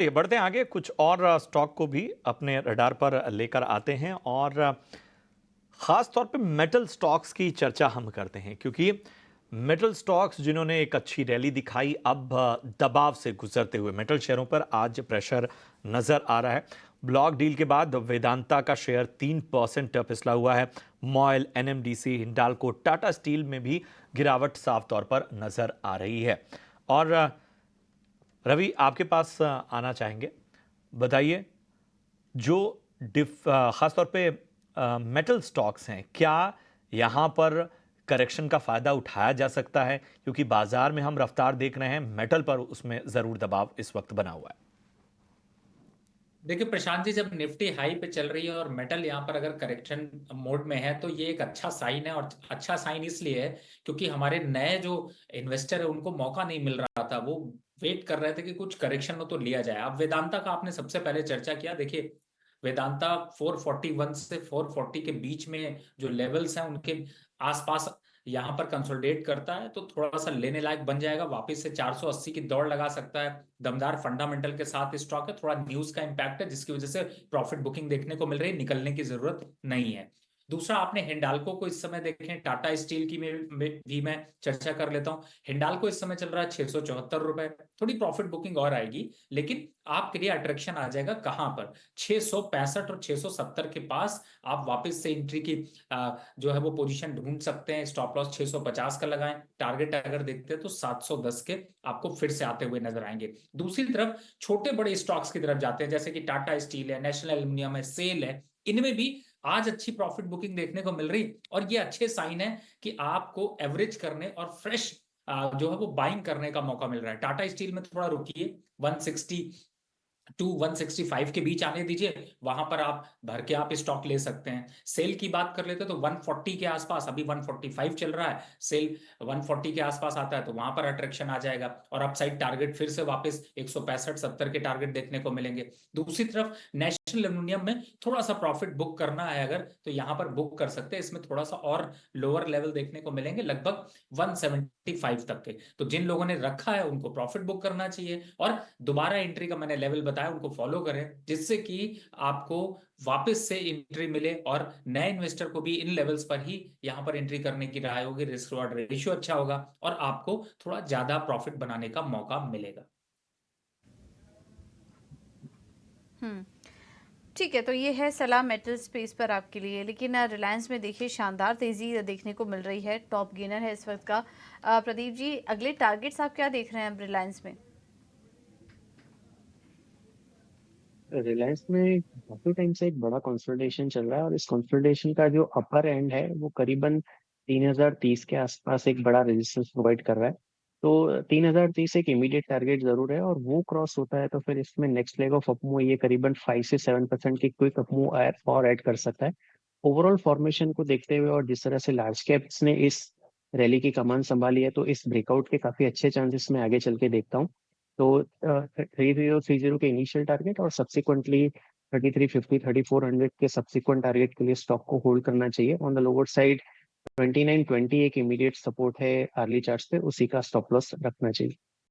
ये बढ़ते हैं आगे, कुछ और स्टॉक को भी अपने रडार पर लेकर आते हैं और खास तौर पे मेटल स्टॉक्स की चर्चा हम करते हैं क्योंकि मेटल स्टॉक्स जिन्होंने एक अच्छी रैली दिखाई, अब दबाव से गुजरते हुए मेटल शेयरों पर आज प्रेशर नजर आ रहा है। ब्लॉक डील के बाद वेदांता का शेयर 3% फिसला हुआ है। MOIL, NMDC, Hindalco, Tata steel में भी गिरावट साफ तौर पर नजर आ रही है। और रवि, आपके पास आना चाहेंगे, बताइए, जो खासतौर पे मेटल स्टॉक्स हैं, क्या यहाँ पर करेक्शन का फायदा उठाया जा सकता है? क्योंकि बाजार में हम रफ्तार देख रहे हैं, मेटल पर उसमें जरूर दबाव इस वक्त बना हुआ है। देखिए प्रशांत जी, जब निफ्टी हाई पे चल रही है और मेटल यहाँ पर अगर करेक्शन मोड में है तो ये एक अच्छा साइन है। और अच्छा साइन इसलिए है क्योंकि हमारे नए जो इन्वेस्टर है उनको मौका नहीं मिल रहा था। वो वेट कर रहे थे कि कुछ करेक्शन हो तो लिया जाए। अब वेदांता का आपने सबसे पहले चर्चा किया। देखिए वेदांता 441 से 440 के बीच में जो लेवल्स हैं उनके आसपास यहाँ पर कंसोलिडेट करता है तो थोड़ा सा लेने लायक बन जाएगा। वापस से 480 की दौड़ लगा सकता है। दमदार फंडामेंटल के साथ स्टॉक है। थोड़ा न्यूज का इंपैक्ट है जिसकी वजह से प्रॉफिट बुकिंग देखने को मिल रही है, निकलने की जरूरत नहीं है। दूसरा, आपने हिंडाल्को को इस समय देखें, टाटा स्टील की भी मैं चर्चा कर लेता हूं। हिंडाल्को इस समय चल रहा है 674 रुपए। थोड़ी प्रॉफिट बुकिंग और आएगी, लेकिन आपके लिए अट्रैक्शन आ जाएगा कहां पर, 665 और 670 के पास। आप वापस से एंट्री की जो है वो पोजीशन ढूंढ सकते हैं। स्टॉप लॉस 650 का लगाएं। टारगेट अगर देखते हैं तो 710 के आपको फिर से आते हुए नजर आएंगे। दूसरी तरफ छोटे बड़े स्टॉक्स की तरफ जाते हैं, जैसे कि टाटा स्टील है, नेशनल एल्यूमिनियम है, सेल है। इनमें भी आज अच्छी प्रॉफिट बुकिंग देखने को मिल रही और ये अच्छे साइन है कि आपको एवरेज करने और फ्रेश जो है वो बाइंग करने का मौका मिल रहा है। टाटा स्टील में थोड़ा रुकिए, 160 टू 165 के बीच आने दीजिए, वहां पर आप भर के आप स्टॉक ले सकते हैं। सेल की बात कर लेते हैं तो 140 के आसपास, अभी 145 चल रहा है। सेल 140 के आसपास आता है तो वहां पर अट्रैक्शन आ जाएगा और अपसाइड टारगेट फिर से वापस 165-70 के टारगेट देखने को मिलेंगे। दूसरी तरफ नेशनल एल्यूमिनियम में थोड़ा सा प्रॉफिट बुक करना है अगर, तो यहां पर बुक कर सकते हैं। इसमें थोड़ा सा और लोअर लेवल देखने को मिलेंगे, लगभग 175 तक के। तो जिन लोगों ने रखा है उनको प्रॉफिट बुक करना चाहिए और दोबारा एंट्री का मैंने लेवल बताया उनको फॉलो करें, जिससे कि आपको वापस से एंट्री मिले और नए इन्वेस्टर को भी इन लेवल्स पर ही यहां पर एंट्री करने की राय होगी। रिस्क रिवॉर्ड रेशियो अच्छा होगा और आपको थोड़ा ज्यादा प्रॉफिट बनाने का मौका मिलेगा। हम्म। ठीक है, तो ये है सलाह मेटल स्पेस पर आपके लिए। लेकिन रिलायंस में देखिए शानदार तेजी देखने को मिल रही है, टॉप गेनर है इस वक्त का। प्रदीप जी, अगले टारगेट्स आप क्या देख रहे हैं अब रिलायंस में? रिलायंस में काफी टाइम से एक बड़ा कंसोलिडेशन चल रहा है और इस कंसोलिडेशन का जो अपर एंड है वो करीबन 3030 के आसपास एक बड़ा रेजिस्टेंस प्रोवाइड कर रहा है। तो 3030 एक इमीडिएट टारगेट जरूर है और वो क्रॉस होता है तो फिर इसमें नेक्स्ट लेग ऑफ अपमूव ये करीबन 5 से 7% की क्विक अपमूव और ऐड कर सकता है। ओवरऑल फॉर्मेशन को देखते हुए और जिस तरह से लार्ज कैप्स ने इस रैली की कमान संभाली है तो इस ब्रेकआउट के काफी अच्छे चांसेस मैं आगे चल के देखता हूँ। तो 3030 के इनिशियल टारगेट और सब्सिक्वेंटली 3350 3400 के सब्सिक्वेंट टारगेट के लिए स्टॉक को होल्ड करना चाहिए। ऑन द लोअर साइड 2920 एक इमीडिएट सपोर्ट है अर्ली चार्ट्स पे, उसी का स्टॉप लॉस रखना चाहिए।